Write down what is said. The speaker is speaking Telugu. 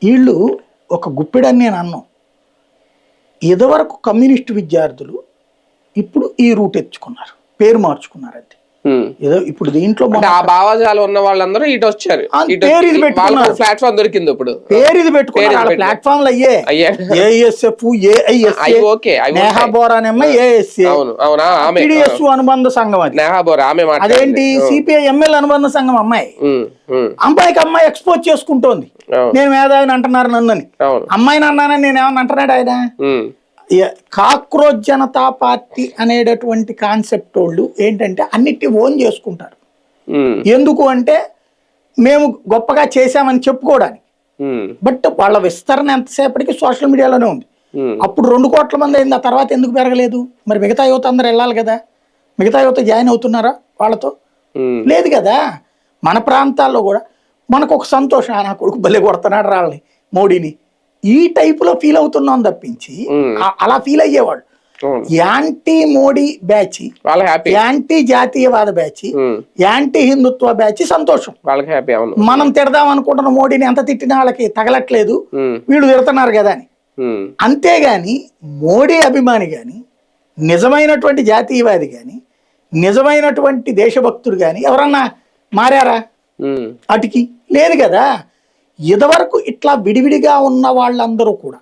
వీళ్ళు ఒక గుప్పెడని నేను అన్నాం. ఇదివరకు కమ్యూనిస్టు విద్యార్థులు ఇప్పుడు ఈ రూట్ ఎత్తుకున్నారు, పేరు మార్చుకున్నారు. అంతే. ఏదో ఇప్పుడు దీంట్లో ఆ భావజాలు ఉన్న వాళ్ళందరూ ఇటు వచ్చారు, ప్లాట్ఫామ్ దొరికింది. ఇప్పుడు పేరు ఇది పెట్టుకున్నారు, ప్లాట్ఫామ్లు అయ్యే ఏఎస్ఎఫ్, ఏఐఎస్ఏఎస్ అనుబంధ సంఘం. అది అదేంటి సిపిఐ ఎంఎల్ అనుబంధ సంఘం. అమ్మాయికి అమ్మాయి ఎక్స్పోజ్ చేసుకుంటోంది, నేను మేధావిని అంటున్నారు నన్నని. అమ్మాయిని అన్నానని నేను ఏమన్నా అంటున్నాడు ఆయన? కాక్రోచ్ జనతా పార్టీ అనేటటువంటి కాన్సెప్ట్ వాళ్ళు ఏంటంటే అన్నిటి ఓన్ చేసుకుంటారు. ఎందుకు అంటే మేము గొప్పగా చేశామని చెప్పుకోవడానికి. బట్ వాళ్ళ విస్తరణ ఎంతసేపటికి సోషల్ మీడియాలోనే ఉంది. అప్పుడు 2 కోట్ల మంది అయింది, ఆ తర్వాత ఎందుకు పెరగలేదు? మరి మిగతా యువత అందరు వెళ్ళాలి కదా, మిగతా యువత జాయిన్ అవుతున్నారా వాళ్ళతో? లేదు కదా. మన ప్రాంతాల్లో కూడా మనకు ఒక సంతోషం, నా కొడుకు భలే కొడుతున్నాడు రాళ్ళని, మోడీని, ఈ టైపులో ఫీల్ అవుతున్నాం తప్పించి అలా ఫీల్ అయ్యేవాళ్ళు యాంటీ మోడీ బ్యాచ్, యాంటీ జాతీయవాద బ్యాచ్, యాంటీ హిందుత్వ బ్యాచ్ సంతోషం. మనం తిడదాం అనుకుంటున్న మోడీని ఎంత తిట్టినా వాళ్ళకి తగలట్లేదు, వీళ్ళు తిడుతున్నారు కదా అని. అంతేగాని మోడీ అభిమాని గాని, నిజమైనటువంటి జాతీయవాది గాని, నిజమైనటువంటి దేశభక్తుడు గాని ఎవరన్నా మారారా? అటుకి లేదు కదా. ఇదివరకు ఇట్లా విడివిడిగా ఉన్న వాళ్ళందరూ కూడా